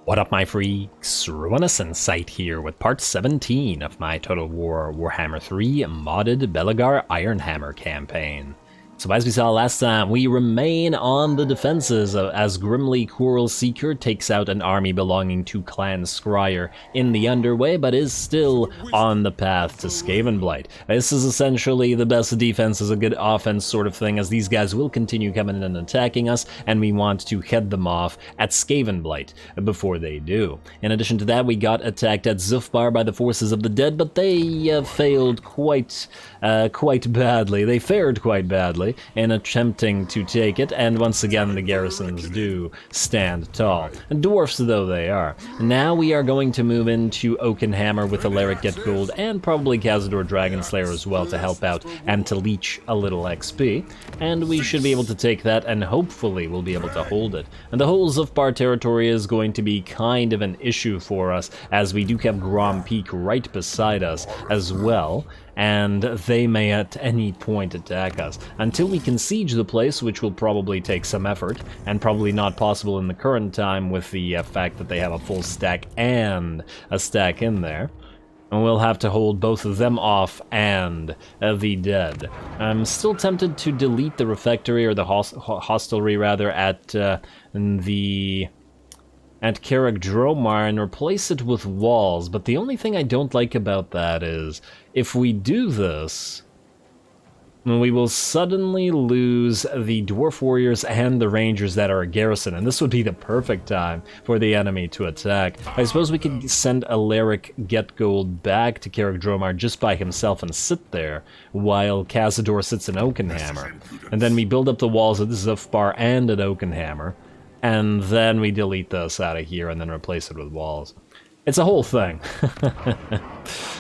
What up, my freaks? RuinouSinsight here with part 17 of my Total Warhammer 3 modded Belegar Ironhammer campaign. So as we saw last time, we remain on the defenses as Grimly Quarrel Seeker takes out an army belonging to Clan Scryer in the underway, but is still on the path to Skavenblight. This is essentially the best defense is a good offense sort of thing, as these guys will continue coming in and attacking us, and we want to head them off at Skavenblight before they do. In addition to that, we got attacked at Zufbar by the forces of the dead, but they failed quite badly. They fared quite badly in attempting to take it, and once again the garrisons do stand tall, dwarfs though they are. Now we are going to move into Oakenhammer with Alaric Get Gold and probably Khazador Dragonslayer as well to help out and to leech a little XP, and we should be able to take that, and hopefully we'll be able to hold it. And the whole Zufbar territory is going to be kind of an issue for us, as we do have Grom Peak right beside us as well, and they may at any point attack us. Until we can siege the place, which will probably take some effort, and probably not possible in the current time with the fact that they have a full stack and a stack in there. And we'll have to hold both of them off and the dead. I'm still tempted to delete the refectory, or the hostelry rather, at Karak Dromar and replace it with walls, but the only thing I don't like about that is, if we do this, we will suddenly lose the Dwarf Warriors and the Rangers that are a garrison, and this would be the perfect time for the enemy to attack. I suppose we could send Alaric Get Gold back to Karak Dromar just by himself and sit there, while Khazador sits in Oakenhammer, and then we build up the walls at Zufbar and at Oakenhammer, and then we delete this out of here and then replace it with walls. It's a whole thing.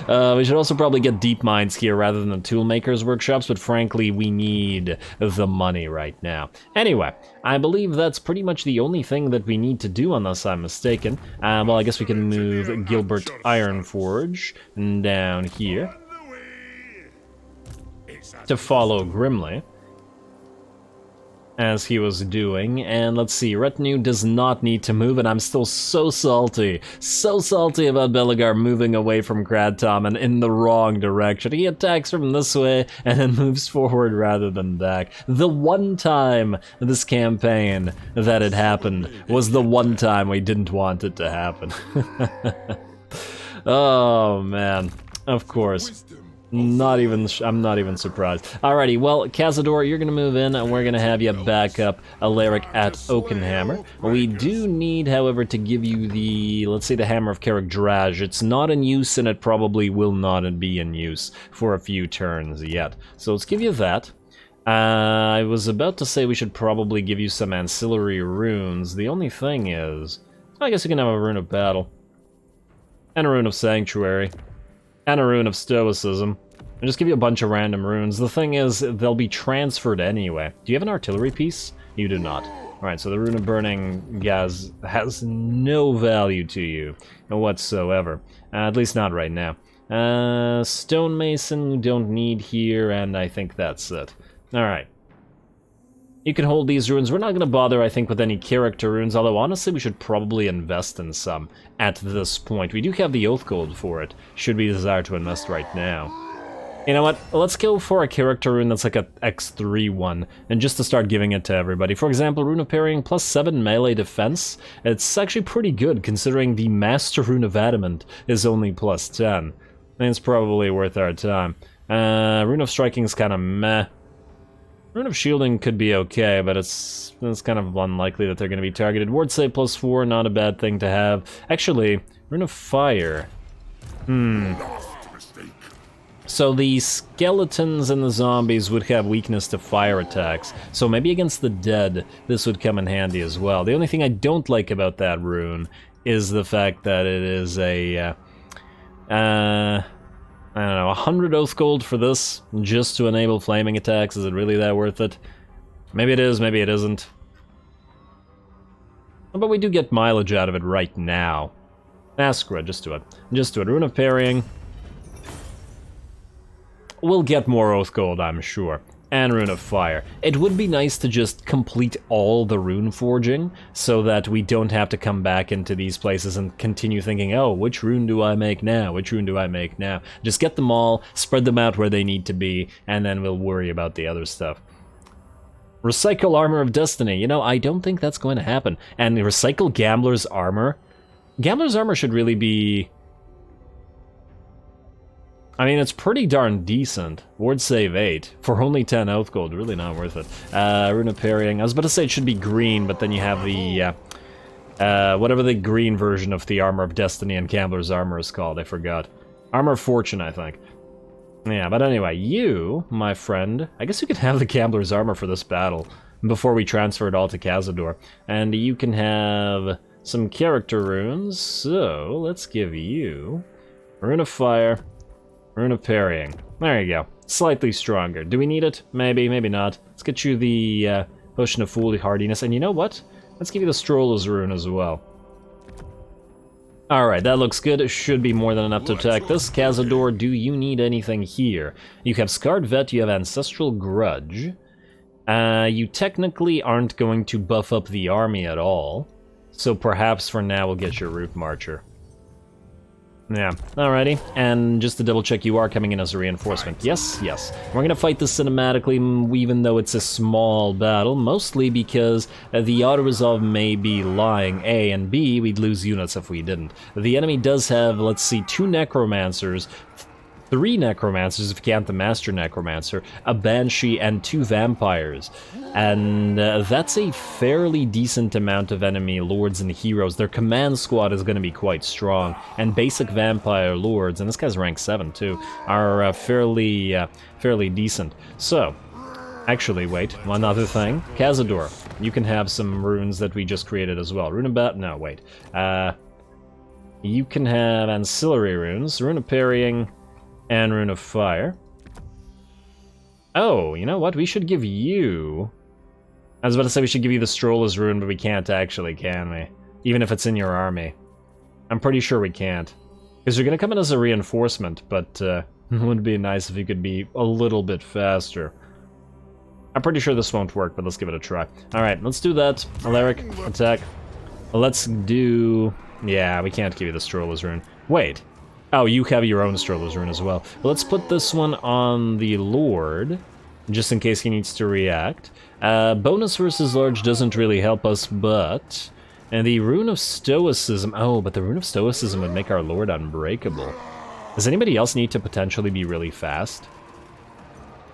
We should also probably get deep mines here rather than the toolmakers workshops, but frankly we need the money right now. Anyway, I believe that's pretty much the only thing that we need to do, unless I'm mistaken. Well, I guess we can move Gilbert Ironforge down here to follow Grimly, as he was doing, and let's see, Retinue does not need to move, and I'm still so salty about Belegar moving away from Gradtom and in the wrong direction. He attacks from this way and then moves forward rather than back. The one time this campaign that it happened was the one time we didn't want it to happen. Oh man, of course. I'm not even surprised. Alrighty, well, Khazador, you're gonna move in, and we're gonna have you back up Alaric at Oakenhammer. We do need, however, to give you the, let's say, the Hammer of Karak Draj. It's not in use, and it probably will not be in use for a few turns yet. So let's give you that. I was about to say we should probably give you some ancillary runes. The only thing is, I guess you can have a Rune of Battle, and a Rune of Sanctuary, and a Rune of Stoicism. I'll just give you a bunch of random runes. The thing is, they'll be transferred anyway. Do you have an artillery piece? You do not. Alright, so the Rune of Burning Gas has no value to you whatsoever. At least not right now. Stonemason you don't need here, and I think that's it. Alright. You can hold these runes. We're not going to bother, I think, with any character runes, although honestly we should probably invest in some at this point. We do have the Oath Gold for it, should we desire to invest right now. You know what, let's go for a character rune that's like a X3 one, and just to start giving it to everybody. For example, Rune of Parrying plus 7 melee defense. It's actually pretty good, considering the Master Rune of Adamant is only plus 10. I think it's probably worth our time. Rune of Striking is kind of meh. Rune of Shielding could be okay, but it's kind of unlikely that they're going to be targeted. Ward Save plus 4, not a bad thing to have. Actually, Rune of Fire. So the skeletons and the zombies would have weakness to fire attacks, so maybe against the dead this would come in handy as well. The only thing I don't like about that rune is the fact that it is a, I don't know, 100 Oath Gold for this, just to enable flaming attacks. Is it really that worth it? Maybe it is, maybe it isn't. But we do get mileage out of it right now. Screw it, just do it. Just do it. Rune of Parrying. We'll get more Oath Gold, I'm sure. and Rune of Fire. It would be nice to just complete all the rune forging so that we don't have to come back into these places and continue thinking, oh, which rune do I make now? Which rune do I make now? Just get them all, spread them out where they need to be, and then we'll worry about the other stuff. Recycle Armor of Destiny. You know, I don't think that's going to happen. And recycle Gambler's Armor. Gambler's Armor should really be... I mean, it's pretty darn decent. Ward save 8 for only 10 oath gold. Really not worth it. Rune of Parrying. I was about to say it should be green, but then you have the whatever the green version of the Armor of Destiny and Gambler's Armor is called. I forgot. Armor of Fortune, I think. Yeah, but anyway, you, my friend, I guess you can have the Gambler's Armor for this battle before we transfer it all to Cazador. And you can have some character runes. So let's give you Rune of Fire. Rune of Parrying. There you go. Slightly stronger. Do we need it? Maybe, maybe not. Let's get you the Potion of Foolhardiness. And you know what? Let's give you the Stroller's Rune as well. Alright, that looks good. It should be more than enough to attack this. Cazador, do you need anything here? You have Scarred Vet, you have Ancestral Grudge. You technically aren't going to buff up the army at all. So perhaps for now we'll get your Root Marcher. Yeah, alrighty. And just to double check, you are coming in as a reinforcement. Yes, yes. We're gonna fight this cinematically, even though it's a small battle, mostly because the auto-resolve may be lying, A, and B, we'd lose units if we didn't. The enemy does have, let's see, 2 Necromancers, 3 Necromancers if you count the Master Necromancer, a Banshee, and 2 Vampires. And that's a fairly decent amount of enemy lords and heroes. Their command squad is going to be quite strong, and basic Vampire lords, and this guy's rank 7 too, are fairly decent. So, actually, wait, one other thing. Cazador, you can have some runes that we just created as well. Rune of Bat, no, wait. You can have ancillary runes, Rune of Parrying, and Rune of Fire. Oh, you know what? We should give you... I was about to say we should give you the Stroller's Rune, but we can't actually, can we? Even if it's in your army. I'm pretty sure we can't. Because you're going to come in as a reinforcement, but it would be nice if you could be a little bit faster. I'm pretty sure this won't work, but let's give it a try. Alright, let's do that. Alaric, attack. Let's do... Yeah, we can't give you the Stroller's Rune. Wait. Oh, you have your own Stroller's Rune as well. Let's put this one on the Lord, just in case he needs to react. Bonus versus large doesn't really help us, but... And the Rune of Stoicism... Oh, but the Rune of Stoicism would make our Lord unbreakable. Does anybody else need to potentially be really fast?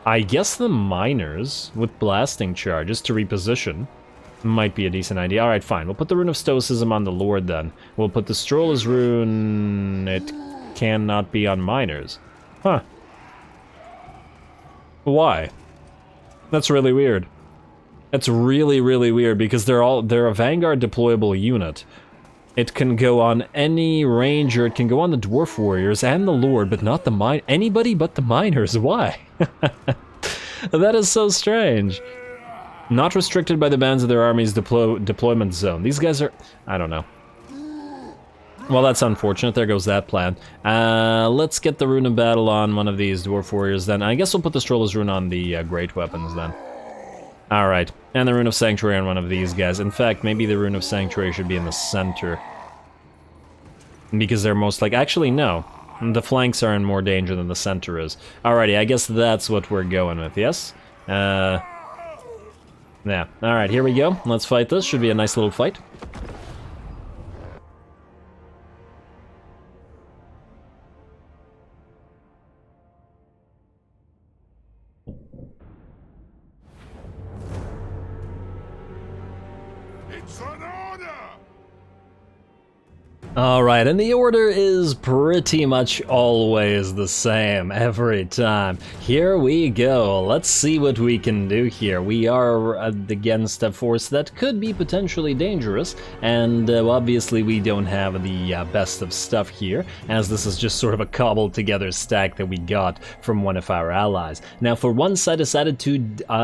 I guess the Miners, with blasting charges to reposition, might be a decent idea. Alright, fine. We'll put the Rune of Stoicism on the Lord then. We'll put the Stroller's Rune... It cannot be on Miners. Huh. Why? That's really weird. That's really, really weird, because they're a Vanguard deployable unit. It can go on any Ranger, it can go on the Dwarf Warriors and the Lord, but not the anybody but the Miners. Why? That is so strange. Not restricted by the bands of their army's deployment zone. These guys are... I don't know. Well, that's unfortunate. There goes that plan. Let's get the Rune of Battle on one of these Dwarf Warriors then. I guess we'll put the Stroller's Rune on the Great Weapons then. Alright, and the Rune of Sanctuary on one of these guys. In fact, maybe the Rune of Sanctuary should be in the center. Because they're most like... Actually, no. The flanks are in more danger than the center is. Alrighty, I guess that's what we're going with, yes? Yeah. Alright, here we go. Let's fight this. Should be a nice little fight. Alright, and the order is pretty much always the same every time. Here we go. Let's see what we can do here. We are against a force that could be potentially dangerous, and obviously we don't have the best of stuff here, as this is just sort of a cobbled together stack that we got from one of our allies. Now, for once, I decided to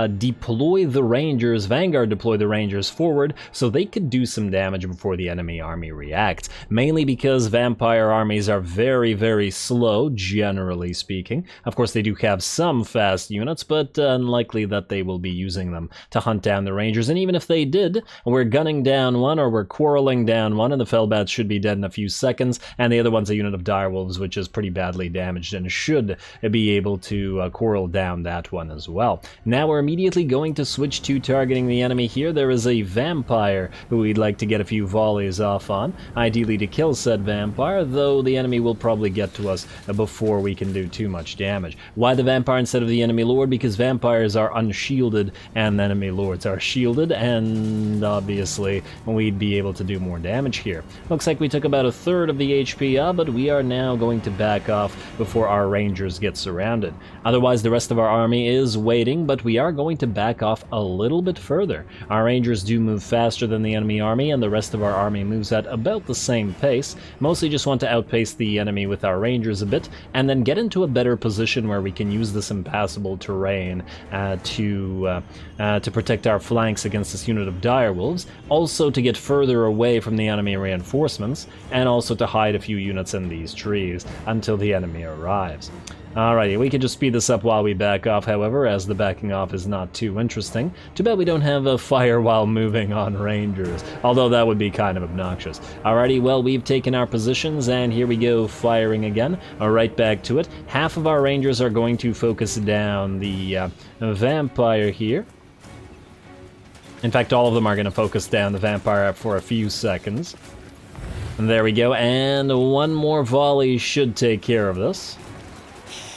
deploy the Rangers, Vanguard deploy the Rangers forward, so they could do some damage before the enemy army reacts. mainly because vampire armies are very, very slow, generally speaking. Of course, they do have some fast units, but unlikely that they will be using them to hunt down the rangers. And even if they did, we're gunning down one, or we're quarreling down one, and the Fellbats should be dead in a few seconds, and the other one's a unit of direwolves, which is pretty badly damaged and should be able to quarrel down that one as well. Now we're immediately going to switch to targeting the enemy here. There is a vampire who we'd like to get a few volleys off on, ideally to kill said vampire, though the enemy will probably get to us before we can do too much damage. Why the vampire instead of the enemy lord? Because vampires are unshielded and enemy lords are shielded, and obviously we'd be able to do more damage here. Looks like we took about a third of the HP, but we are now going to back off before our rangers get surrounded. Otherwise, the rest of our army is waiting, but we are going to back off a little bit further. Our rangers do move faster than the enemy army, and the rest of our army moves at about the same pace. Mostly just want to outpace the enemy with our rangers a bit, and then get into a better position where we can use this impassable terrain to protect our flanks against this unit of direwolves, also to get further away from the enemy reinforcements, and also to hide a few units in these trees until the enemy arrives. Alrighty, we can just speed this up while we back off, however, as the backing off is not too interesting. Too bad we don't have a fire while moving on rangers, although that would be kind of obnoxious. Alrighty, well, we've taken our positions, and here we go, firing again. Right back to it. Half of our rangers are going to focus down the vampire here. In fact, all of them are going to focus down the vampire for a few seconds. And there we go, and one more volley should take care of this.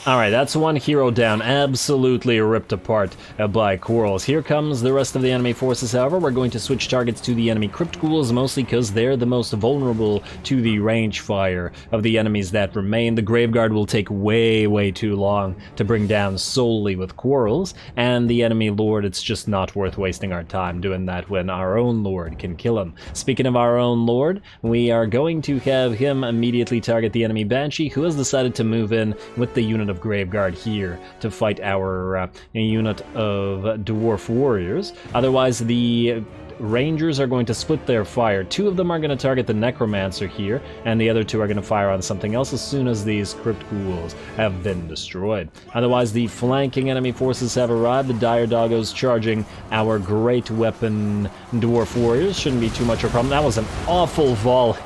Alright, that's one hero down, absolutely ripped apart by quarrels. Here comes the rest of the enemy forces, however. We're going to switch targets to the enemy crypt ghouls, mostly because they're the most vulnerable to the range fire of the enemies that remain. The Graveguard will take way, way too long to bring down solely with quarrels, and the enemy lord, it's just not worth wasting our time doing that when our own lord can kill him. Speaking of our own lord, we are going to have him immediately target the enemy Banshee, who has decided to move in with the unit of Graveguard here to fight our unit of Dwarf Warriors. Otherwise, the Rangers are going to split their fire. Two of them are going to target the Necromancer here, and the other two are going to fire on something else as soon as these Crypt Ghouls have been destroyed. Otherwise, the flanking enemy forces have arrived. The Dire Doggos charging our great weapon Dwarf Warriors. Shouldn't be too much of a problem. That was an awful volley.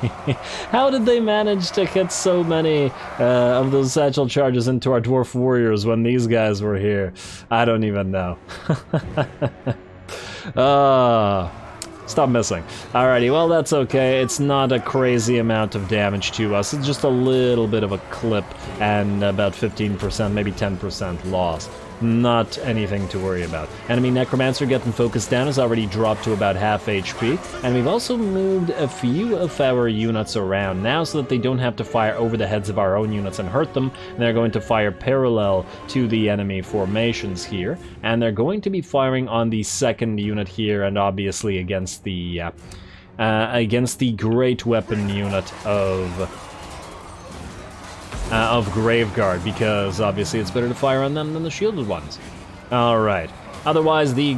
How did they manage to hit so many of those satchel charges into our Dwarf Warriors when these guys were here? I don't even know. Stop missing. Alrighty, well, that's okay. It's not a crazy amount of damage to us. It's just a little bit of a clip and about 15%, maybe 10% loss. Not anything to worry about. Enemy Necromancer getting focused down has already dropped to about half HP, and we've also moved a few of our units around now so that they don't have to fire over the heads of our own units and hurt them. They're going to fire parallel to the enemy formations here, and they're going to be firing on the second unit here, and obviously against the great weapon unit of Graveguard, because obviously it's better to fire on them than the shielded ones. Alright. Otherwise, the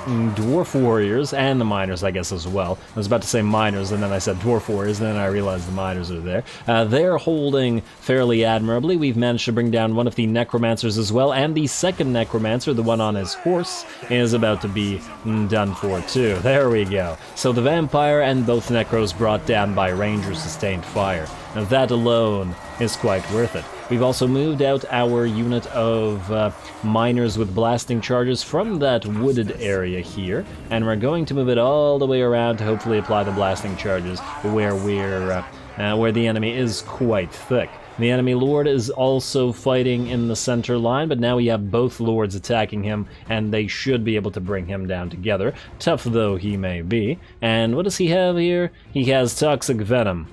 Dwarf Warriors, and the Miners, I guess, as well. I was about to say Miners, and then I said Dwarf Warriors, and then I realized the Miners are there. They're holding fairly admirably. We've managed to bring down one of the Necromancers as well, and the second Necromancer, the one on his horse, is about to be done for, too. There we go. So the Vampire and both Necros brought down by Ranger sustained fire. Now that alone is quite worth it. We've also moved out our unit of miners with blasting charges from that wooded area here, and we're going to move it all the way around to hopefully apply the blasting charges where the enemy is quite thick. The enemy lord is also fighting in the center line, but now we have both lords attacking him, and they should be able to bring him down together, tough though he may be. And what does he have here? He has toxic venom.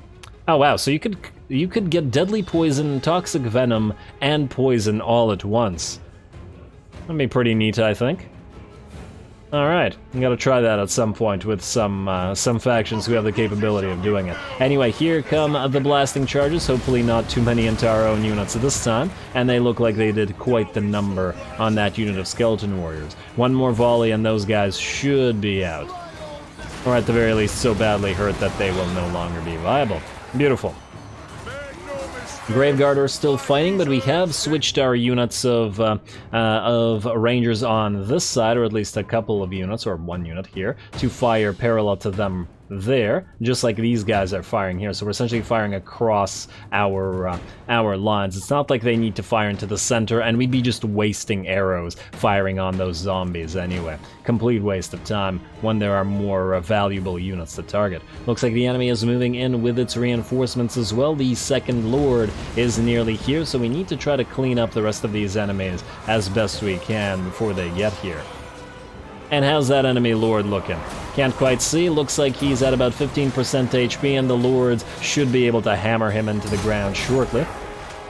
Oh wow, so you could get deadly poison, toxic venom, and poison all at once. That'd be pretty neat, I think. Alright, I'm gonna try that at some point with some factions who have the capability of doing it. Anyway, here come the blasting charges, hopefully not too many into our own units at this time, and they look like they did quite the number on that unit of skeleton warriors. One more volley and those guys should be out. Or at the very least so badly hurt that they will no longer be viable. Beautiful. Graveguard are still fighting, but we have switched our units of rangers on this side, or at least a couple of units, or one unit here, to fire parallel to them there, just like these guys are firing here. So we're essentially firing across our lines. It's not like they need to fire into the center, and we'd be just wasting arrows firing on those zombies anyway. Complete waste of time when there are more valuable units to target. Looks like the enemy is moving in with its reinforcements as well. The second lord is nearly here, so we need to try to clean up the rest of these enemies as best we can before they get here. And how's that enemy lord looking? Can't quite see. Looks like he's at about 15% HP, and the lords should be able to hammer him into the ground shortly.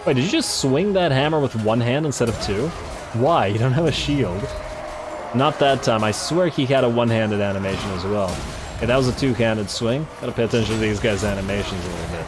Wait, did you just swing that hammer with one hand instead of two? Why? You don't have a shield. Not that time. I swear he had a one-handed animation as well. Okay, that was a two-handed swing. Gotta pay attention to these guys' animations a little bit.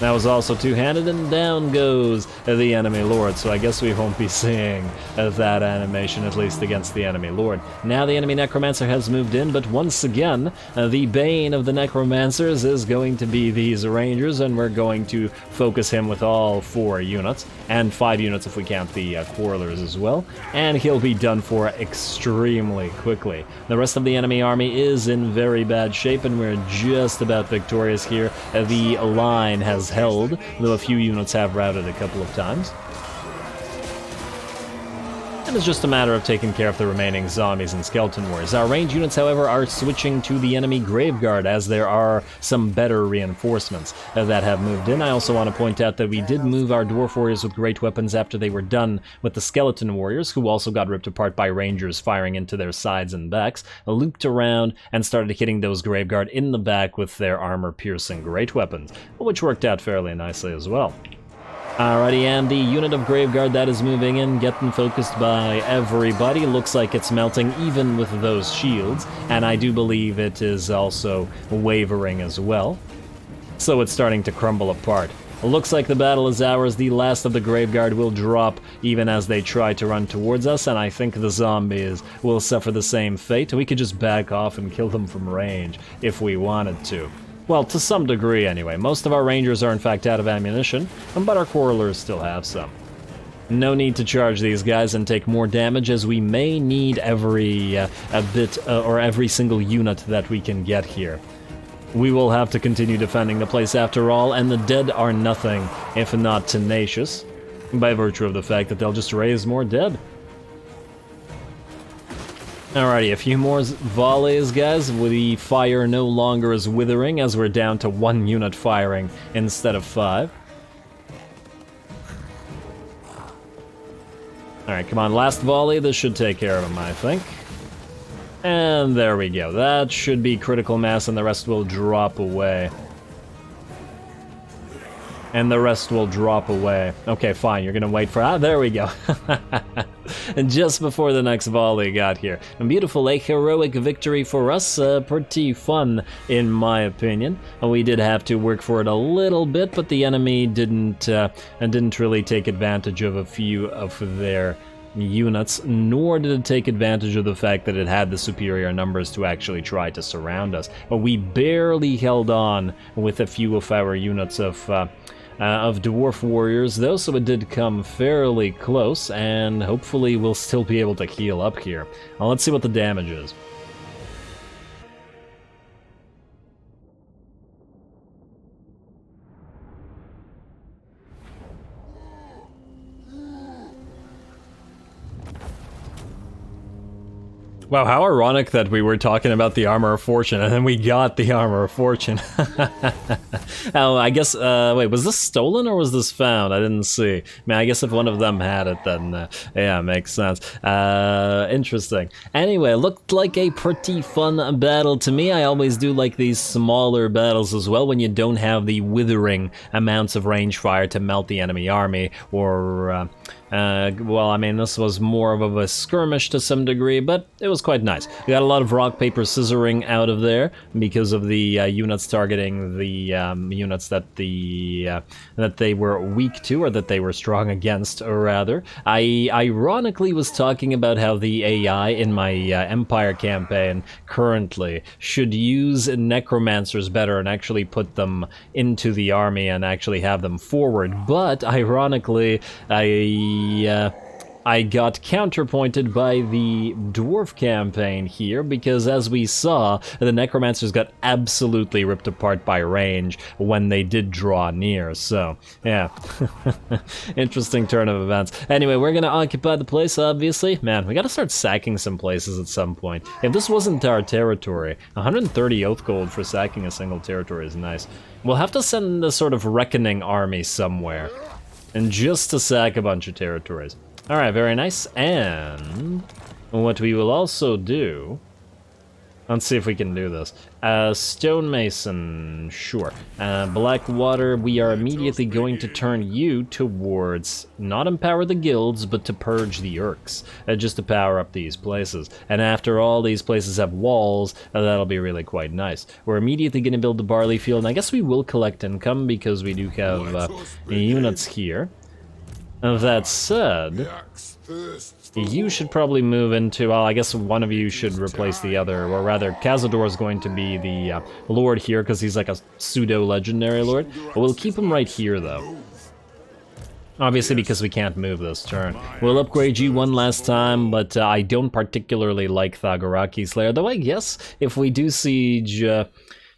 That was also two-handed, and down goes the enemy lord, so I guess we won't be seeing that animation, at least against the enemy lord. Now the enemy necromancer has moved in, but once again, the bane of the necromancers is going to be these rangers, and we're going to focus him with all 4 units, and 5 units if we count the quarrelers as well, and he'll be done for extremely quickly. The rest of the enemy army is in very bad shape, and we're just about victorious here. The line has held, though a few units have routed a couple of times. And it's just a matter of taking care of the remaining zombies and skeleton warriors. Our range units, however, are switching to the enemy graveguard, as there are some better reinforcements that have moved in. I also want to point out that we did move our dwarf warriors with great weapons after they were done with the skeleton warriors, who also got ripped apart by rangers firing into their sides and backs, looped around and started hitting those graveguard in the back with their armor-piercing great weapons, which worked out fairly nicely as well. Alrighty, and the unit of graveguard that is moving in, getting focused by everybody. Looks like it's melting even with those shields, and I do believe it is also wavering as well. So it's starting to crumble apart. Looks like the battle is ours. The last of the graveguard will drop even as they try to run towards us, and I think the zombies will suffer the same fate. We could just back off and kill them from range if we wanted to. Well, to some degree anyway. Most of our rangers are in fact out of ammunition, but our quarrelers still have some. No need to charge these guys and take more damage, as we may need every every single unit that we can get here. We will have to continue defending the place after all, and the dead are nothing if not tenacious, by virtue of the fact that they'll just raise more dead. Alrighty, a few more volleys, guys. The fire no longer is withering, as we're down to 1 unit firing instead of 5. Alright, come on, last volley. This should take care of him, I think. And there we go. That should be critical mass, and the rest will drop away. And the rest will drop away. Okay, fine, you're gonna wait for... Ah, there we go. And just before the next volley got here. And beautiful, a heroic victory for us. Pretty fun, in my opinion. We did have to work for it a little bit, but the enemy didn't really take advantage of a few of their units, nor did it take advantage of the fact that it had the superior numbers to actually try to surround us. But we barely held on with a few of our units of dwarf warriors, though, so it did come fairly close, and hopefully we'll still be able to heal up here. Now let's see what the damage is. Wow, how ironic that we were talking about the Armor of Fortune, and then we got the Armor of Fortune. Oh, I guess, wait, was this stolen or was this found? I didn't see. I mean, I guess if one of them had it, then, yeah, makes sense. Interesting. Anyway, looked like a pretty fun battle to me. I always do like these smaller battles as well, when you don't have the withering amounts of range fire to melt the enemy army, or Well, I mean, this was more of a skirmish to some degree, but it was quite nice. We got a lot of rock, paper, scissoring out of there because of the units targeting the units that that they were weak to, or that they were strong against, or rather. I ironically was talking about how the AI in my Empire campaign currently should use necromancers better and actually put them into the army and actually have them forward, but ironically I got counterpointed by the dwarf campaign here, because as we saw, the necromancers got absolutely ripped apart by range when they did draw near, so yeah. Interesting turn of events. Anyway, we're gonna occupy the place, obviously. Man, we gotta start sacking some places at some point. If this wasn't our territory, 130 oath gold for sacking a single territory is nice. We'll have to send a sort of reckoning army somewhere, and just to sack a bunch of territories. Alright, very nice, and what we will also do, let's see if we can do this. Stonemason, sure. Blackwater, we are immediately going to turn you towards, not empower the guilds, but to purge the Urks, just to power up these places. And after all these places have walls, that'll be really quite nice. We're immediately going to build the barley field, and I guess we will collect income because we do have units here. That said, you should probably move into, well, I guess one of you should replace the other, or rather, Cazador is going to be the lord here, because he's like a pseudo-legendary lord. But we'll keep him right here, though. Obviously, because we can't move this turn. We'll upgrade you one last time, but I don't particularly like Thagoraki Slayer, though I guess if we do siege...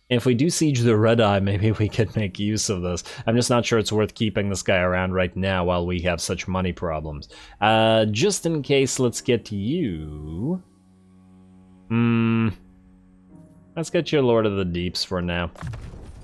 If we do siege the Red Eye, maybe we could make use of this. I'm just not sure it's worth keeping this guy around right now while we have such money problems. Just in case, let's get you... Let's get you Lord of the Deeps for now.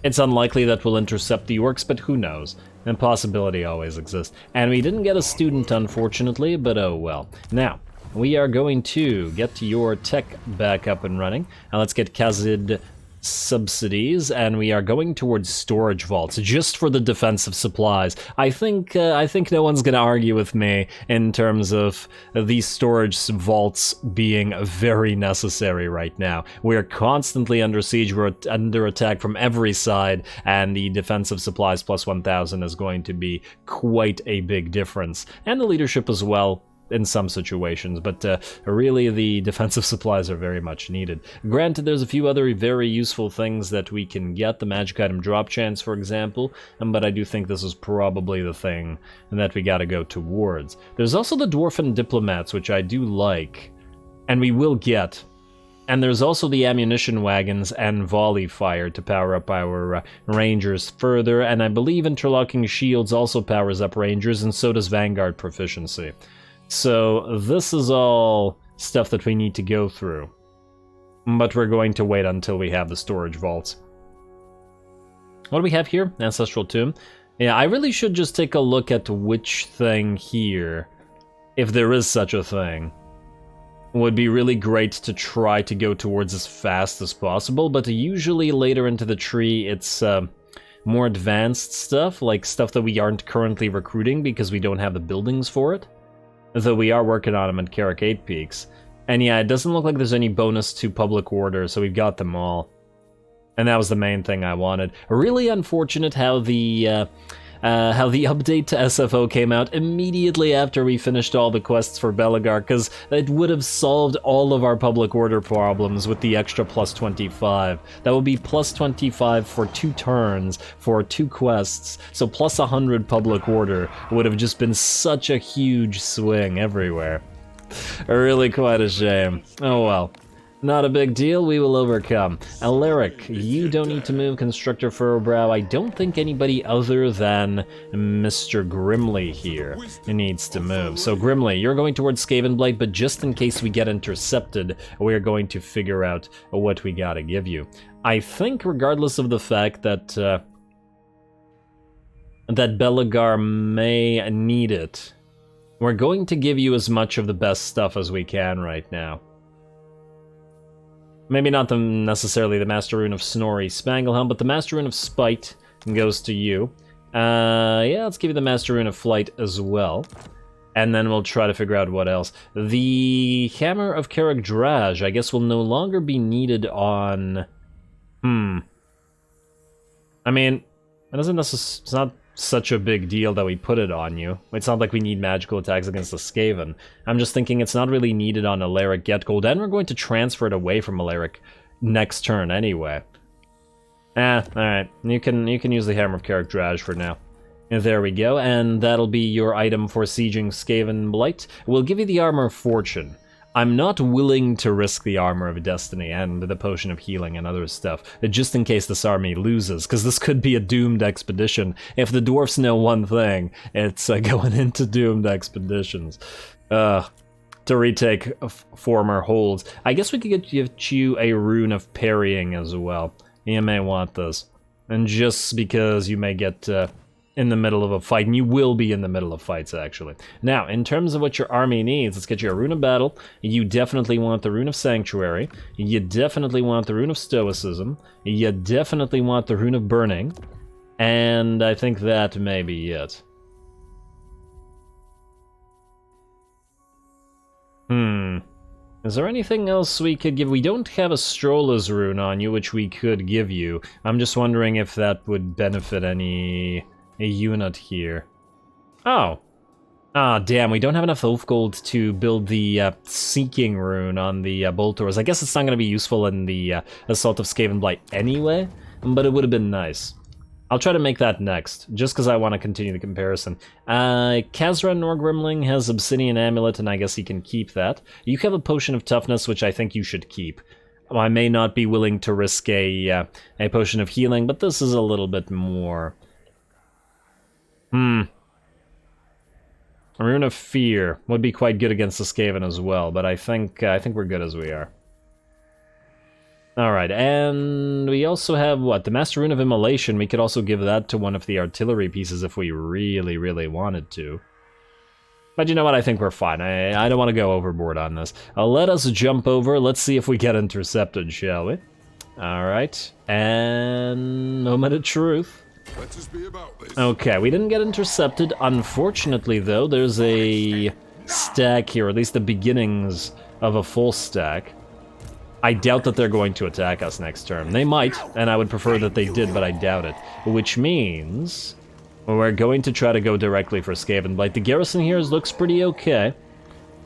It's unlikely that we'll intercept the Orcs, but who knows? And possibility always exists. And we didn't get a student, unfortunately, but oh well. Now, we are going to get your tech back up and running. And let's get Kazid subsidies, and we are going towards storage vaults just for the defensive supplies. I think no one's gonna argue with me in terms of these storage vaults being very necessary right now. We're constantly under siege, we're under attack from every side, and the defensive supplies plus 1,000 is going to be quite a big difference, and the leadership as well in some situations, but really the defensive supplies are very much needed. Granted, there's a few other very useful things that we can get, the magic item drop chance, for example, but I do think this is probably the thing that we gotta go towards. There's also the Dwarfen Diplomats, which I do like, and we will get. And there's also the ammunition wagons and volley fire to power up our rangers further, and I believe interlocking shields also powers up rangers, and so does Vanguard proficiency. So this is all stuff that we need to go through, but we're going to wait until we have the storage vaults. What do we have here? Ancestral Tomb. Yeah, I really should just take a look at which thing here, if there is such a thing. Would be really great to try to go towards as fast as possible, but usually later into the tree it's more advanced stuff, like stuff that we aren't currently recruiting because we don't have the buildings for it. Though we are working on them at Karak Eight Peaks. And yeah, it doesn't look like there's any bonus to public order, so we've got them all. And that was the main thing I wanted. Really unfortunate how the update to SFO came out immediately after we finished all the quests for Belegar, because it would have solved all of our public order problems with the extra plus 25. That would be plus 25 for 2 turns for 2 quests, so plus 100 public order would have just been such a huge swing everywhere. Really quite a shame. Oh well. Not a big deal, we will overcome. Alaric, you don't need to move. Constructor Furrowbrow, I don't think anybody other than Mr. Grimly here needs to move. So Grimly, you're going towards Skavenblight, but just in case we get intercepted, we're going to figure out what we gotta give you. I think regardless of the fact that that Belegar may need it, we're going to give you as much of the best stuff as we can right now. Maybe not necessarily the Master Rune of Snorri Spanglehelm, but the Master Rune of Spite goes to you. Yeah, let's give you the Master Rune of Flight as well. And then we'll try to figure out what else. The Hammer of Karak Eight, I guess, will no longer be needed on... I mean, it's not such a big deal that we put it on you. It's not like we need magical attacks against the Skaven. I'm just thinking it's not really needed on Alaric Getgold, and we're going to transfer it away from Alaric next turn anyway. Alright. You can use the Hammer of Karak Eight for now. There we go, and that'll be your item for sieging Skaven Blight. We'll give you the Armor of Fortune. I'm not willing to risk the Armor of Destiny and the Potion of Healing and other stuff, just in case this army loses, because this could be a doomed expedition. If the Dwarfs know one thing, it's going into doomed expeditions. To retake former holds. I guess we could give you a Rune of Parrying as well. You may want this. And just because you may get... in the middle of a fight, and you will be in the middle of fights, actually. Now, in terms of what your army needs, let's get you a Rune of Battle. You definitely want the Rune of Sanctuary. You definitely want the Rune of Stoicism. You definitely want the Rune of Burning. And I think that may be it. Is there anything else we could give? We don't have a Stroller's Rune on you, which we could give you. I'm just wondering if that would benefit any... a unit here. Oh. Ah, damn, we don't have enough oath gold to build the Seeking Rune on the Boltors. I guess it's not going to be useful in the Assault of Skaven Blight anyway, but it would have been nice. I'll try to make that next, just because I want to continue the comparison. Kazran Norgrimling has Obsidian Amulet, and I guess he can keep that. You have a Potion of Toughness, which I think you should keep. I may not be willing to risk a Potion of Healing, but this is a little bit more... A Rune of Fear would be quite good against the Skaven as well, but I think we're good as we are. Alright, and we also have, what, the Master Rune of Immolation. We could also give that to one of the artillery pieces if we really, really wanted to. But you know what, I think we're fine. I don't want to go overboard on this. Let us jump over, let's see if we get intercepted, shall we? Alright, and moment of truth. Let us be about this. Okay, we didn't get intercepted. Unfortunately, though, there's a stack here, or at least the beginnings of a full stack. I doubt that they're going to attack us next turn. They might, and I would prefer that they did, but I doubt it. Which means we're going to try to go directly for Skaven Blight. The garrison here looks pretty okay.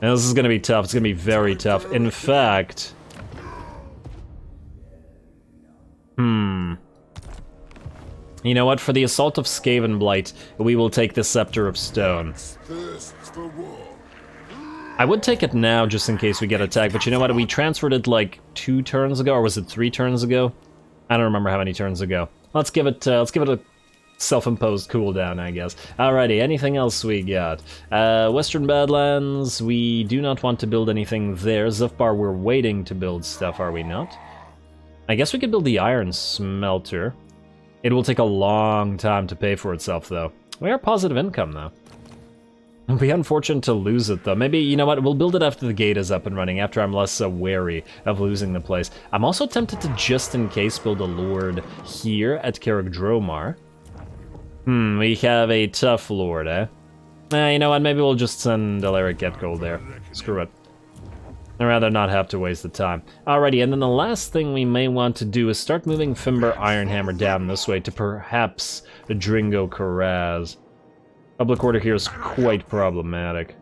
And this is going to be tough. It's going to be very tough. In fact... You know what? For the Assault of Skaven Blight, we will take the Scepter of Stone. I would take it now just in case we get attacked, but you know what? We transferred it like 2 turns ago, or was it 3 turns ago? I don't remember how many turns ago. Let's give it a self-imposed cooldown, I guess. Alrighty, anything else we got? Western Badlands, we do not want to build anything there. Zufbar, we're waiting to build stuff, are we not? I guess we could build the Iron Smelter. It will take a long time to pay for itself, though. We are positive income, though. It'll be unfortunate to lose it, though. Maybe, you know what, we'll build it after the gate is up and running, after I'm less wary of losing the place. I'm also tempted to, just in case, build a Lord here at Karak Dromar. We have a tough Lord, eh? You know what, maybe we'll just send Alaric Getgold there. Screw it. I'd rather not have to waste the time. Alrighty, and then the last thing we may want to do is start moving Fimber Ironhammer down this way to perhaps Dringo Karaz. Public order here is quite problematic.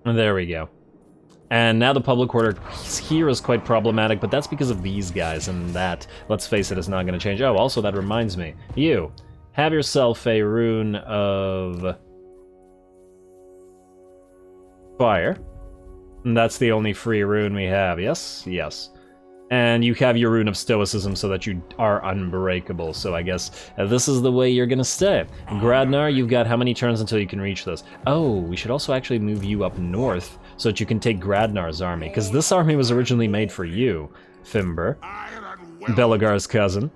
And there we go. And now the public order here is quite problematic, but that's because of these guys, and that, let's face it, is not going to change. Oh, also that reminds me. You, have yourself a Rune of Fire. And that's the only free rune we have, yes? Yes. And you have your Rune of Stoicism so that you are unbreakable, so I guess this is the way you're gonna stay. Gradnar, you've got how many turns until you can reach this? Oh, we should also actually move you up north so that you can take Gradnar's army, because this army was originally made for you, Fimber, Belegar's cousin.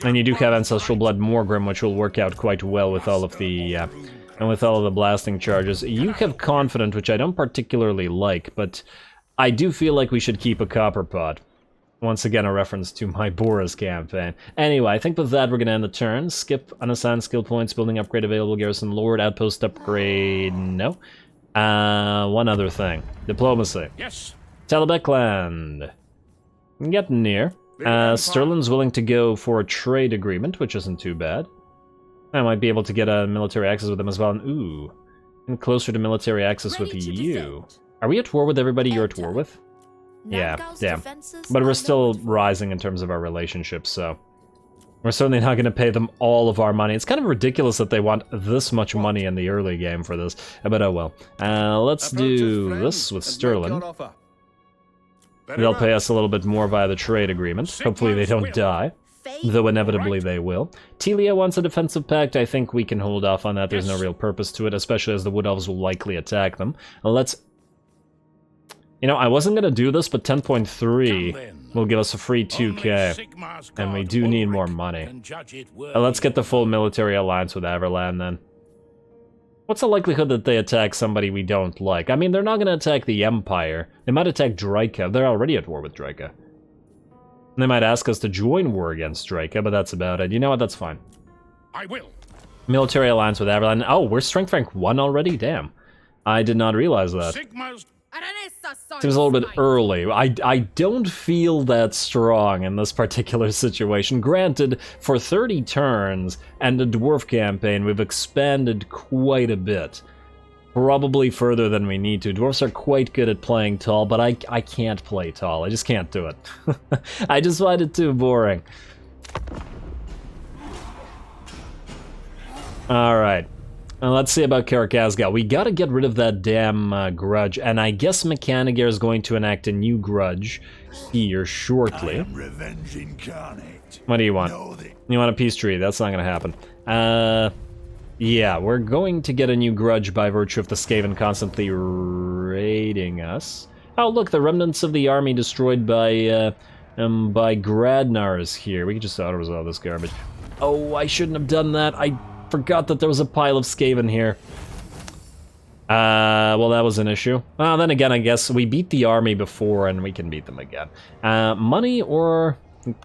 And you do have Ancestral Blood Morgrim, which will work out quite well with all of the... and with all of the blasting charges. You have Confident, which I don't particularly like, but I do feel like we should keep a Copper Pot. Once again, a reference to my Boris campaign. Anyway, I think with that, we're going to end the turn. Skip unassigned skill points, building upgrade available, garrison lord, outpost upgrade, no. One other thing. Diplomacy. Yes. Talabekland. Getting near. Sterling's willing to go for a trade agreement, which isn't too bad. I might be able to get a military access with them as well. And ooh, and closer to military access with you. Are we at war with everybody you're at war with? Yeah, damn. But we're still rising in terms of our relationship, so we're certainly not going to pay them all of our money. It's kind of ridiculous that they want this much money in the early game for this, but oh well. Let's do this with Sterling. They'll pay us a little bit more via the trade agreement. Hopefully they don't die, though inevitably they will. Telia wants a defensive pact. I think we can hold off on that. There's no real purpose to it, especially as the Wood Elves will likely attack them. Let's... You know, I wasn't going to do this, but 10.3 will give us a free 2k, and we do need more money. Let's get the full military alliance with Everland, then. What's the likelihood that they attack somebody we don't like? I mean, they're not going to attack the Empire. They might attack Draika. They're already at war with Draika. They might ask us to join war against Draika, but that's about it. You know what? That's fine. I will. Military alliance with Everland. Oh, we're strength rank 1 already? Damn. I did not realize that. Seems a little bit early. I don't feel that strong in this particular situation. Granted, for 30 turns and a dwarf campaign, we've expanded quite a bit. Probably further than we need to. Dwarves are quite good at playing tall, but I can't play tall. I just can't do it. I just find it too boring. Alright. Let's see about Karak Eight. We gotta get rid of that damn grudge, and I guess Mechanigair is going to enact a new grudge here shortly. What do you want? You want a peace treaty? That's not gonna happen. Yeah, we're going to get a new grudge by virtue of the Skaven constantly raiding us. Oh, look, the remnants of the army destroyed by Gradnar is here. We can just auto-resolve this garbage. Oh, I shouldn't have done that. I forgot that there was a pile of Skaven here. Well, that was an issue. Well, then again, I guess we beat the army before and we can beat them again. Money or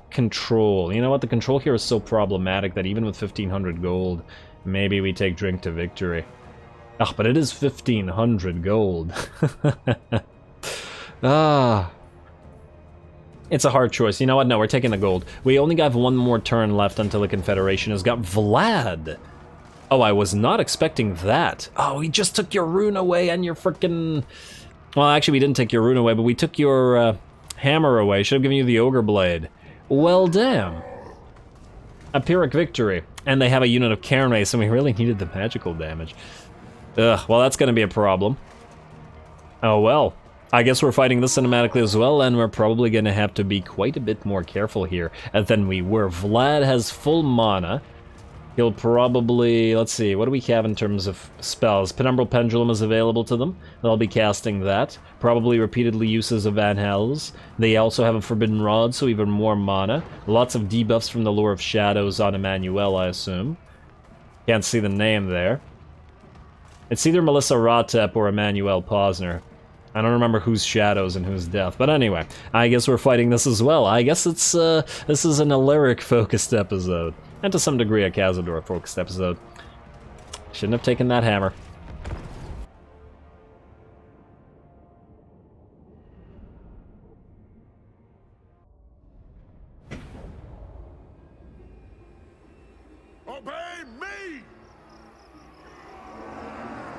control? You know what? The control here is so problematic that even with 1,500 gold, maybe we take drink to victory. Ah, but it is 1,500 gold. It's a hard choice. You know what? No, we're taking the gold. We only got one more turn left until the Confederation has got Vlad. Oh, I was not expecting that. Oh, we just took your rune away and your frickin'... Well, actually, we didn't take your rune away, but we took your hammer away. Should have given you the ogre blade. Well, damn. A Pyrrhic victory. And they have a unit of Cairn Race, and we really needed the magical damage. Ugh, well, that's gonna be a problem. Oh, well. I guess we're fighting this cinematically as well, and we're probably going to have to be quite a bit more careful here than we were. Vlad has full mana. He'll probably... Let's see, what do we have in terms of spells? Penumbral Pendulum is available to them. They'll be casting that. Probably repeatedly uses of Van Hells. They also have a Forbidden Rod, so even more mana. Lots of debuffs from the Lore of Shadows on Emmanuel, I assume. Can't see the name there. It's either Melissa Rotep or Emmanuel Posner. I don't remember who's Shadows and who's Death, but anyway, I guess we're fighting this as well. I guess it's, this is an Alaric-focused episode, and to some degree a Cazador-focused episode. Shouldn't have taken that hammer.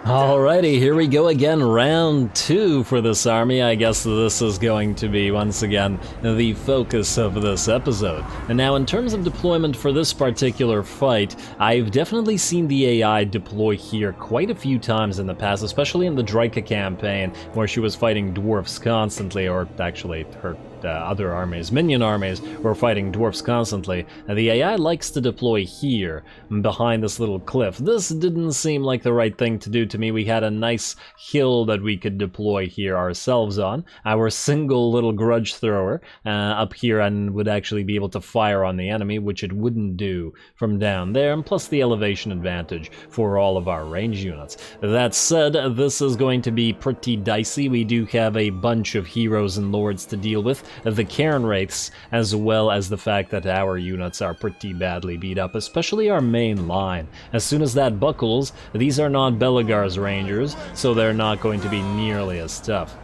Alrighty, here we go again, round 2 for this army. I guess this is going to be, once again, the focus of this episode. And now, in terms of deployment for this particular fight, I've definitely seen the AI deploy here quite a few times in the past, especially in the Draika campaign, where she was fighting dwarfs constantly, or actually her other armies, minion armies, were fighting dwarfs constantly. And the AI likes to deploy here, behind this little cliff. This didn't seem like the right thing to do to me. We had a nice hill that we could deploy here ourselves on. Our single little grudge thrower up here and would actually be able to fire on the enemy, which it wouldn't do from down there, and plus the elevation advantage for all of our range units. That said, this is going to be pretty dicey. We do have a bunch of heroes and lords to deal with. the Cairn Wraiths, as well as the fact that our units are pretty badly beat up, especially our main line. As soon as that buckles, these are not Belegar's Rangers, so they're not going to be nearly as tough.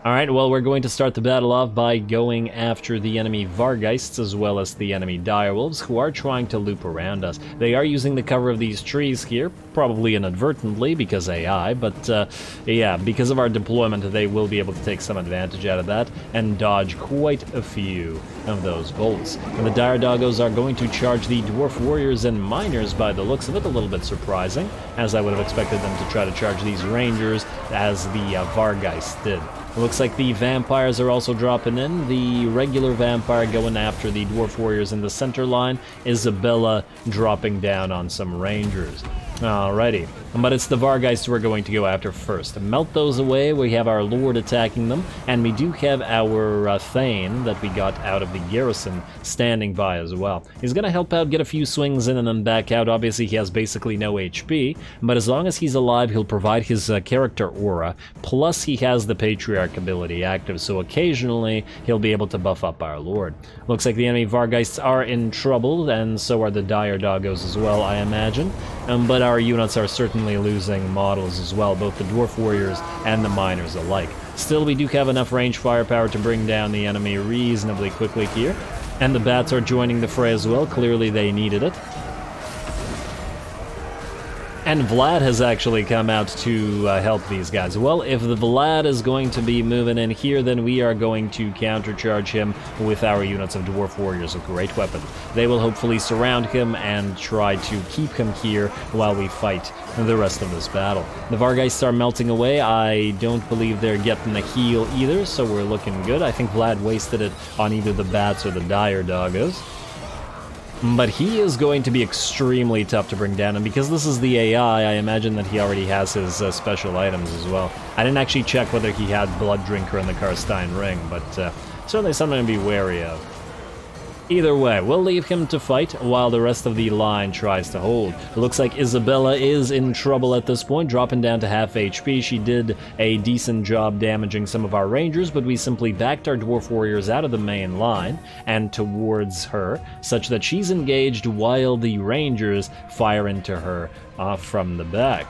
Alright, well, we're going to start the battle off by going after the enemy Vargeists as well as the enemy Direwolves, who are trying to loop around us. They are using the cover of these trees here, probably inadvertently because AI, but yeah, because of our deployment they will be able to take some advantage out of that and dodge quite a few of those bolts. And the Dire Doggos are going to charge the Dwarf Warriors and Miners by the looks of it, a little bit surprising, as I would have expected them to try to charge these Rangers as the Vargeists did. It looks like the vampires are also dropping in. The regular vampire going after the Dwarf Warriors in the center line. Isabella dropping down on some Rangers. Alrighty, but it's the Vargeists we're going to go after first. Melt those away, we have our Lord attacking them, and we do have our Thane that we got out of the garrison standing by as well. He's gonna help out, get a few swings in and then back out. Obviously he has basically no HP, but as long as he's alive he'll provide his character aura, plus he has the Patriarch ability active, so occasionally he'll be able to buff up our Lord. Looks like the enemy Vargeists are in trouble, and so are the Dire Doggos as well, I imagine. But our units are certainly losing models as well, both the Dwarf Warriors and the Miners alike. Still, we do have enough range firepower to bring down the enemy reasonably quickly here. And the Bats are joining the fray as well, clearly they needed it. And Vlad has actually come out to help these guys. Well, if the Vlad is going to be moving in here, then we are going to countercharge him with our units of Dwarf Warriors, a great weapon. They will hopefully surround him and try to keep him here while we fight the rest of this battle. The Vargeists are melting away. I don't believe they're getting the heal either, so we're looking good. I think Vlad wasted it on either the Bats or the Dire Doggos. But he is going to be extremely tough to bring down, and because this is the AI, I imagine that he already has his special items as well. I didn't actually check whether he had Blood Drinker in the Karstein Ring, but certainly something to be wary of. Either way, we'll leave him to fight while the rest of the line tries to hold. It looks like Isabella is in trouble at this point, dropping down to half HP. She did a decent job damaging some of our Rangers, but we simply backed our Dwarf Warriors out of the main line and towards her, such that she's engaged while the Rangers fire into her from the back.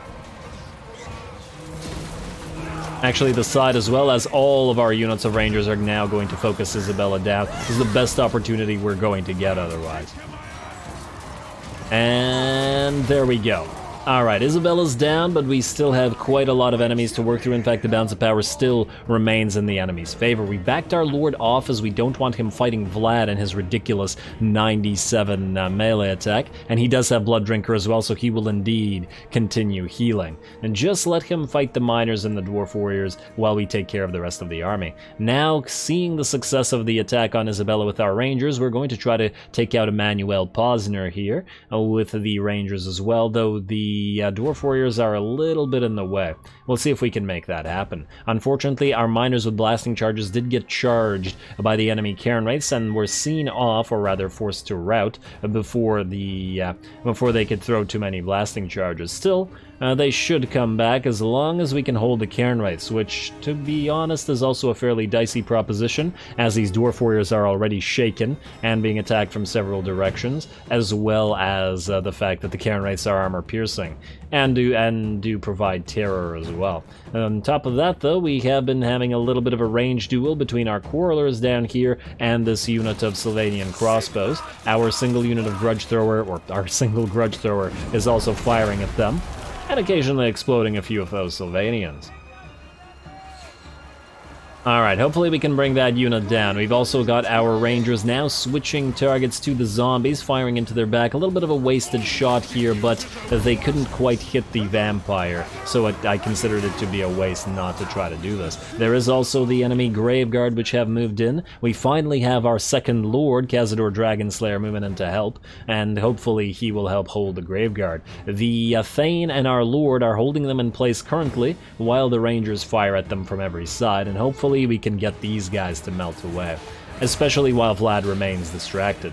Actually, the side as well, as all of our units of Rangers are now going to focus Isabella down. This is the best opportunity we're going to get otherwise. And there we go. Alright, Isabella's down, but we still have quite a lot of enemies to work through. In fact, the balance of power still remains in the enemy's favor. We backed our Lord off as we don't want him fighting Vlad and his ridiculous 97 melee attack. And he does have Blood Drinker as well, so he will indeed continue healing. And just let him fight the Miners and the Dwarf Warriors while we take care of the rest of the army. Now, seeing the success of the attack on Isabella with our Rangers, we're going to try to take out Emmanuel Posner here with the Rangers as well, though the Dwarf Warriors are a little bit in the way. We'll see if we can make that happen. Unfortunately, our Miners with blasting charges did get charged by the enemy Cairn Wraiths and were seen off, or rather forced to rout, before they could throw too many blasting charges. Still, they should come back as long as we can hold the Cairn Wraiths, which, to be honest, is also a fairly dicey proposition, as these Dwarf Warriors are already shaken and being attacked from several directions, as well as the fact that the Cairn Wraiths are armor-piercing, and do provide terror as well. On top of that, though, we have been having a little bit of a range duel between our Quarrelers down here and this unit of Sylvanian crossbows. Our single unit of Grudge Thrower, or our single Grudge Thrower, is also firing at them, and occasionally exploding a few of those Sylvanians. Alright, hopefully we can bring that unit down. We've also got our Rangers now switching targets to the zombies, firing into their back. A little bit of a wasted shot here, but they couldn't quite hit the vampire, so I considered it to be a waste not to try to do this. There is also the enemy Graveguard, which have moved in. We finally have our second Lord, Cazador Dragonslayer, moving in to help, and hopefully he will help hold the Graveguard. The Thane and our Lord are holding them in place currently, while the Rangers fire at them from every side, and hopefully we can get these guys to melt away, especially while Vlad remains distracted.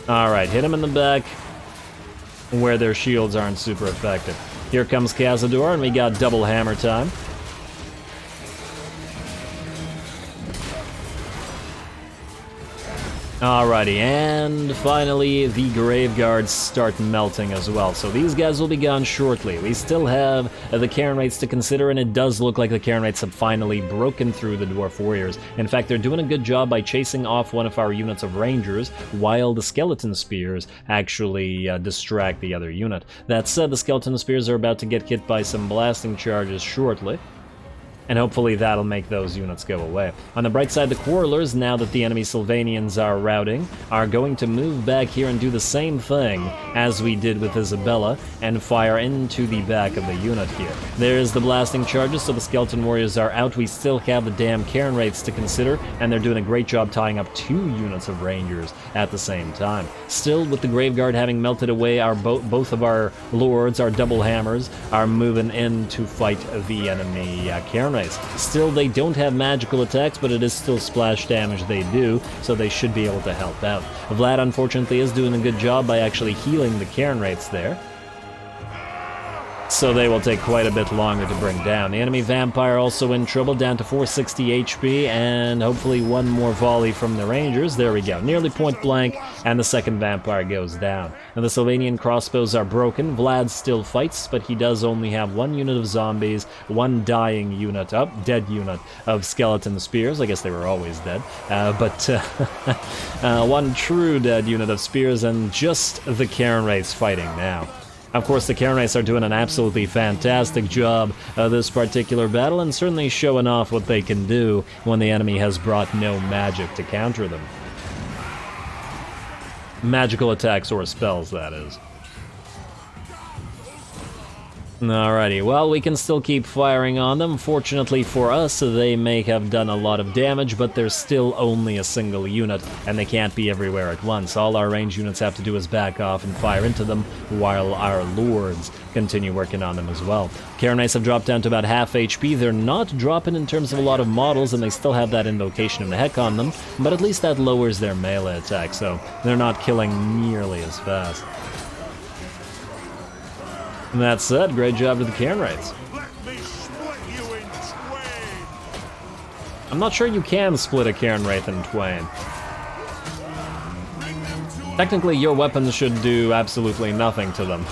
Alright, hit him in the back where their shields aren't super effective. Here comes Cazador, and we got double hammer time. Alrighty, and finally the grave guards start melting as well, so these guys will be gone shortly. We still have the Karak Eights to consider, and it does look like the Karak Eights have finally broken through the Dwarf Warriors. In fact, they're doing a good job by chasing off one of our units of Rangers, while the Skeleton Spears actually distract the other unit. That said, the Skeleton Spears are about to get hit by some blasting charges shortly, and hopefully that'll make those units go away. On the bright side, the Quarrelers, now that the enemy Sylvanians are routing, are going to move back here and do the same thing as we did with Isabella, and fire into the back of the unit here. There's the blasting charges, so the Skeleton Warriors are out. We still have the damn Karak Eights to consider, and they're doing a great job tying up 2 units of Rangers at the same time. Still, with the Graveguard having melted away, our both of our Lords, our double hammers, are moving in to fight the enemy Karak Eights. Still, they don't have magical attacks, but it is still splash damage they do, so they should be able to help out. Vlad, unfortunately, is doing a good job by actually healing the Karak Eights there, so they will take quite a bit longer to bring down. The enemy Vampire also in trouble, down to 460 HP, and hopefully one more volley from the Rangers. There we go, nearly point blank, and the second Vampire goes down. Now the Sylvanian crossbows are broken. Vlad still fights, but he does only have 1 unit of zombies, 1 dying unit, dead unit of Skeleton Spears. I guess they were always dead, but 1 true dead unit of spears, and just the Karak Eights fighting now. Of course, the Karak Eights are doing an absolutely fantastic job this particular battle, and certainly showing off what they can do when the enemy has brought no magic to counter them. Magical attacks or spells, that is. Alrighty, well, we can still keep firing on them. Fortunately for us, they may have done a lot of damage, but they're still only a single unit, and they can't be everywhere at once. All our range units have to do is back off and fire into them, while our Lords continue working on them as well. Karak Eights have dropped down to about half HP. They're not dropping in terms of a lot of models, and they still have that Invocation of the Heck on them, but at least that lowers their melee attack, so they're not killing nearly as fast. And that said, great job to the Karak Eights. I'm not sure you can split a Karak Eight in twain. Technically, your weapons should do absolutely nothing to them.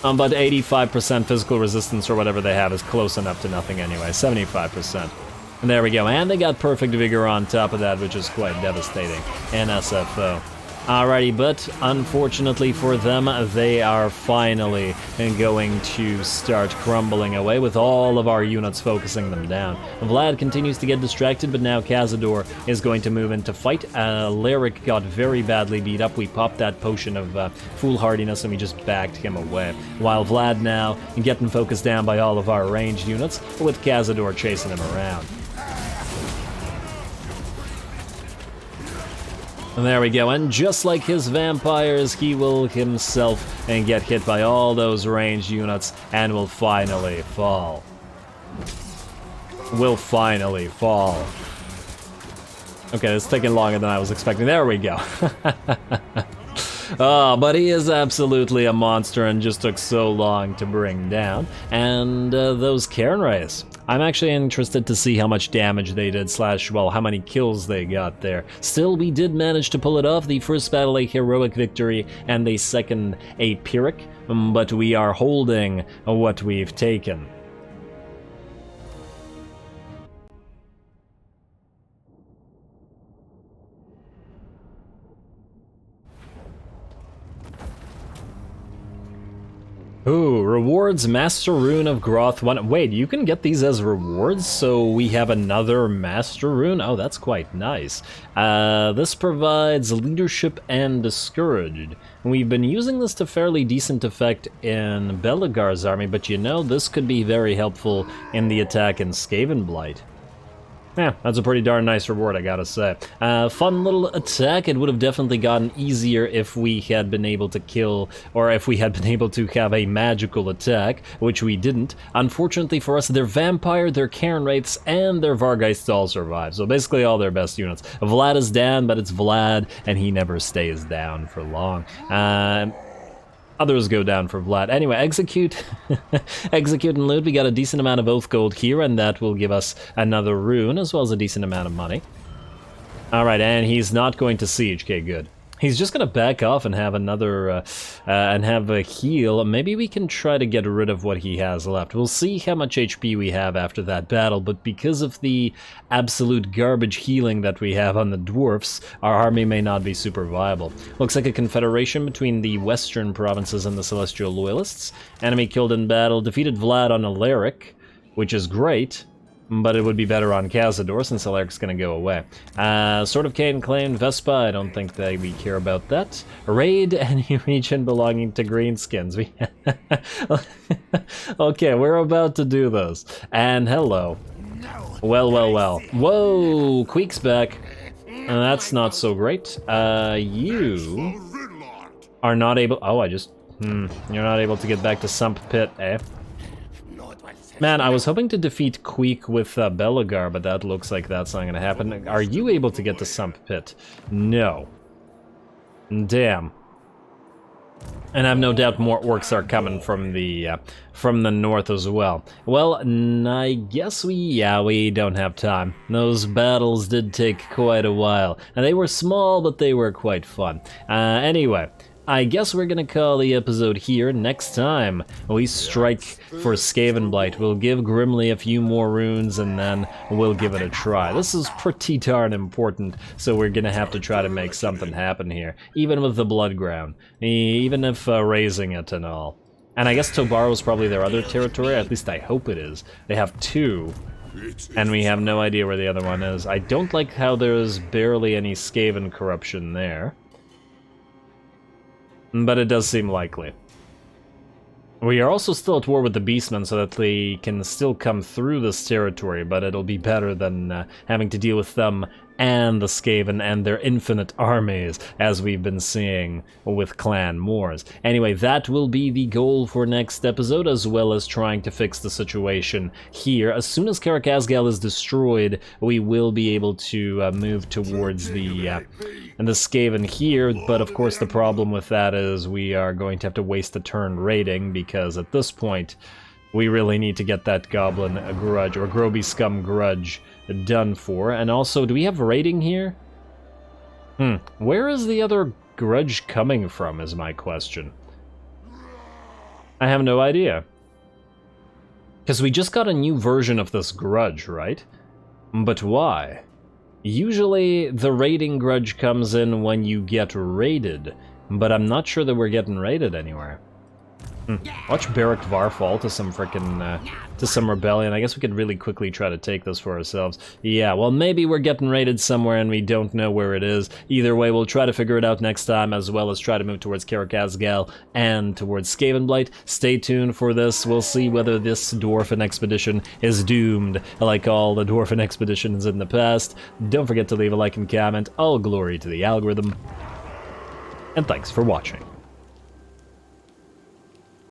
But 85% physical resistance or whatever they have is close enough to nothing anyway, 75%. And there we go, and they got perfect vigor on top of that, which is quite devastating in SFO. Alrighty, but unfortunately for them, they are finally going to start crumbling away with all of our units focusing them down. Vlad continues to get distracted, but now Cazador is going to move into fight. Lyric got very badly beat up. We popped that potion of foolhardiness and we just backed him away. While Vlad now getting focused down by all of our ranged units, with Cazador chasing him around. And there we go, and just like his vampires, he will himself and get hit by all those ranged units and will finally fall. Will finally fall. Okay, it's taking longer than I was expecting. There we go. Oh, but he is absolutely a monster and just took so long to bring down. And those Karak Eights. I'm actually interested to see how much damage they did, well, how many kills they got there. Still, we did manage to pull it off. The first battle a heroic victory, and the second a Pyrrhic, but we are holding what we've taken. Ooh, rewards, Master Rune of Groth 1. Wait, you can get these as rewards, so we have another Master Rune? Oh, that's quite nice. This provides leadership and discouraged. We've been using this to fairly decent effect in Belegar's army, but you know, this could be very helpful in the attack in Skavenblight. Yeah, that's a pretty darn nice reward, I gotta say. Fun little attack. It would have definitely gotten easier if we had been able to kill, or if we had been able to have a magical attack, which we didn't. Unfortunately for us, their Vampire, their Karak Eights, and their Vargheists all survive, so basically all their best units. Vlad is down, but it's Vlad, and he never stays down for long. Others go down for Vlad. Anyway, execute. Execute and loot. We got a decent amount of Oath Gold here, and that will give us another rune, as well as a decent amount of money. Alright, and he's not going to siege. Okay, good. He's just gonna back off and have another, and have a heal. Maybe we can try to get rid of what he has left. We'll see how much HP we have after that battle, but because of the absolute garbage healing that we have on the Dwarfs, our army may not be super viable. Looks like a confederation between the western provinces and the Celestial Loyalists. Enemy killed in battle, defeated Vlad on Alaric, which is great. But it would be better on Cazador since Alaric's gonna go away. Sword of Cain claimed Vespa, I don't think that we care about that. Raid any region belonging to Greenskins. Okay, we're about to do this. And hello. Well. Whoa, Queek's back. That's not so great. You are not able... Oh, you're not able to get back to Sump Pit, eh? Man, I was hoping to defeat Queek with Belegar, but that looks like that's not gonna happen. Are you able to get to Sump Pit? No. Damn. And I have no doubt more orcs are coming from the north as well. Well, I guess we don't have time. Those battles did take quite a while. And they were small, but they were quite fun. Anyway. I guess we're gonna call the episode here. Next time, we strike for Skavenblight. We'll give Grimly a few more runes, and then we'll give it a try. This is pretty darn important, so we're gonna have to try to make something happen here. Even with the Blood Ground. Even if raising it and all. And I guess Tobaro is probably their other territory, at least I hope it is. They have two, and we have no idea where the other one is. I don't like how there's barely any Skaven corruption there. But it does seem likely. We are also still at war with the Beastmen, so that they can still come through this territory, but it'll be better than having to deal with them and the Skaven and their infinite armies, as we've been seeing with Clan Moors. Anyway, that will be the goal for next episode, as well as trying to fix the situation here. As soon as Karak Eight is destroyed, we will be able to move towards the Skaven here, but of course the problem with that is we are going to have to waste a turn raiding, because at this point, we really need to get that Goblin grudge, or Groby Scum grudge, done for. And also, do we have raiding here? Where is the other grudge coming from, is my question. I have no idea. Because we just got a new version of this grudge, right? But why? Usually, the raiding grudge comes in when you get raided, but I'm not sure that we're getting raided anywhere. Watch Barrack Var fall to some frickin' to some rebellion. I guess we could really quickly try to take this for ourselves. Yeah, well, maybe we're getting raided somewhere and we don't know where it is. Either way, we'll try to figure it out next time, as well as try to move towards Karak Eight and towards Skavenblight. Stay tuned for this. We'll see whether this Dwarfen expedition is doomed, like all the Dwarfen expeditions in the past. Don't forget to leave a like and comment. All glory to the algorithm. And thanks for watching.